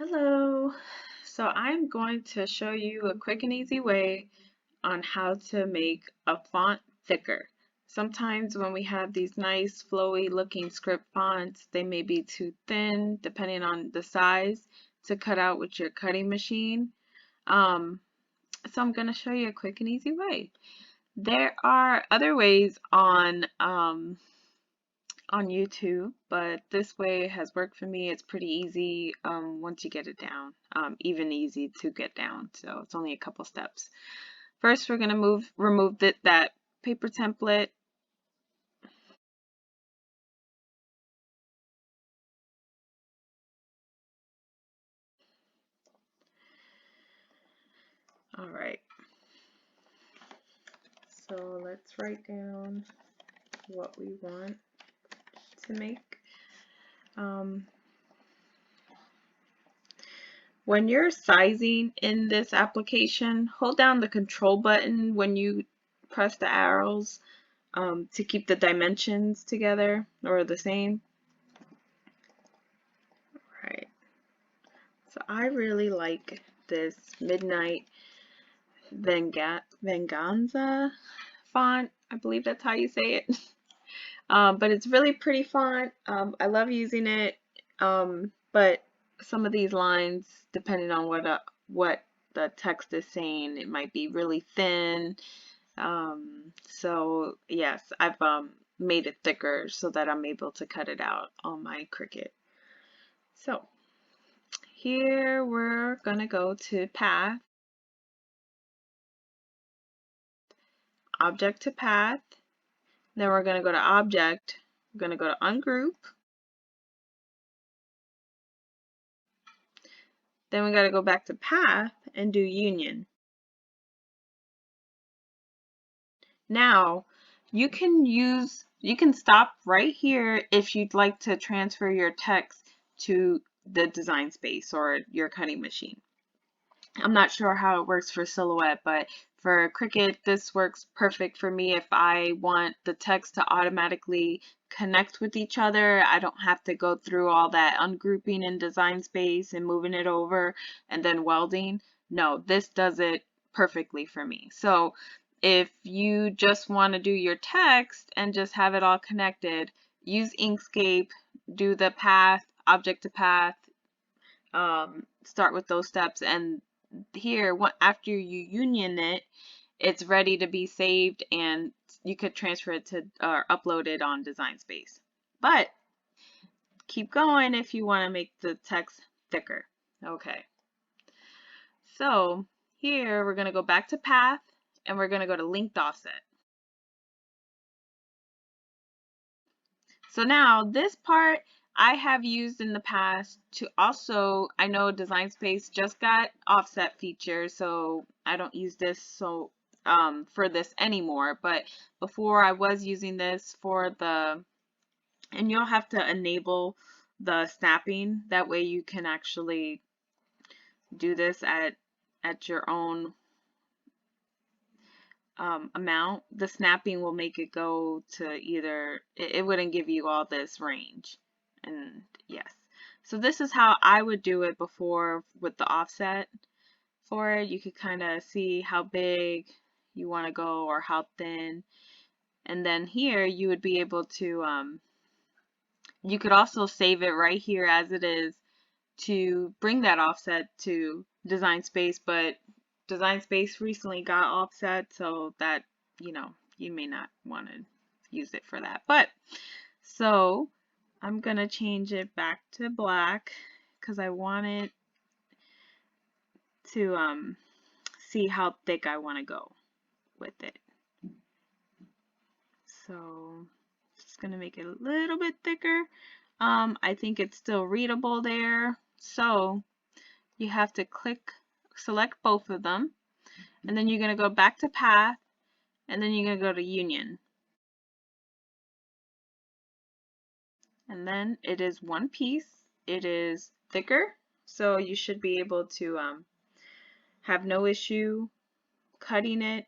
Hello. So I'm going to show you a quick and easy way on how to make a font thicker. Sometimes when we have these nice flowy looking script fonts, they may be too thin depending on the size to cut out with your cutting machine. Um, so I'm going to show you a quick and easy way. There are other ways on YouTube, but this way has worked for me. It's pretty easy once you get it down, even easy to get down. So it's only a couple steps. First, we're going to remove that paper template. All right. So let's write down what we want to make. When you're sizing in this application, hold down the control button when you press the arrows to keep the dimensions together or the same. Right. So I really like this Midnight Venganza font. I believe that's how you say it. But it's really pretty font. I love using it. But some of these lines, depending on what the text is saying, it might be really thin. So yes, I've made it thicker so that I'm able to cut it out on my Cricut. So here we're gonna go to Path, Object to Path. Then we're gonna go to Object. We're gonna go to Ungroup. Then we gotta go back to Path and do Union. Now you can stop right here if you'd like to transfer your text to the design space or your cutting machine. I'm not sure how it works for Silhouette, but for Cricut, this works perfect for me if I want the text to automatically connect with each other. I don't have to go through all that ungrouping in Design Space and moving it over and then welding. No, this does it perfectly for me. So if you just want to do your text and just have it all connected, use Inkscape, do the path, object to path, start with those steps, and here after you union it, it's ready to be saved and you could transfer it to or upload it on Design Space. But keep going if you want to make the text thicker. Okay, so here we're going to go back to Path and we're going to go to Linked Offset. So now this part I have used in the past to also, I know Design Space just got offset features, so I don't use this for this anymore, but before I was using this for and you'll have to enable the snapping, that way you can actually do this at your own amount. The snapping will make it go to either, it wouldn't give you all this range. And yes, so this is how I would do it before with the offset for it. You could kind of see how big you want to go or how thin. And then here you would be able to, you could also save it right here as it is to bring that offset to Design Space, but Design Space recently got offset, so that, you may not want to use it for that. But so I'm gonna change it back to black because I want it to see how thick I want to go with it. So just gonna make it a little bit thicker. I think it's still readable there. So you have to select both of them, and then you're going to go back to Path, and then you're going to go to Union. And then it is one piece. It is thicker, so you should be able to have no issue cutting it.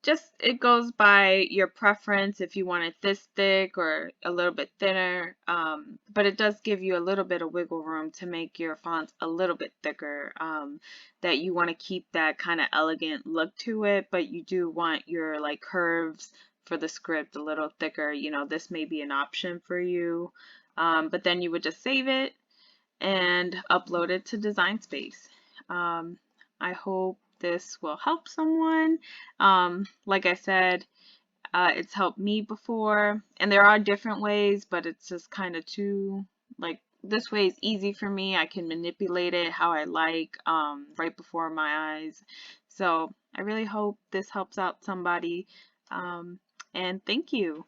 just it goes by your preference if you want it this thick or a little bit thinner, but it does give you a little bit of wiggle room to make your fonts a little bit thicker, that you want to keep that kind of elegant look to it, but you do want your like curves for the script a little thicker. You know, this may be an option for you, but then you would just save it and upload it to Design Space. Um, I hope this will help someone. Like I said, it's helped me before, and there are different ways, but it's just kind of too, like, this way is easy for me. I can manipulate it how I like, right before my eyes. So I really hope this helps out somebody. And thank you.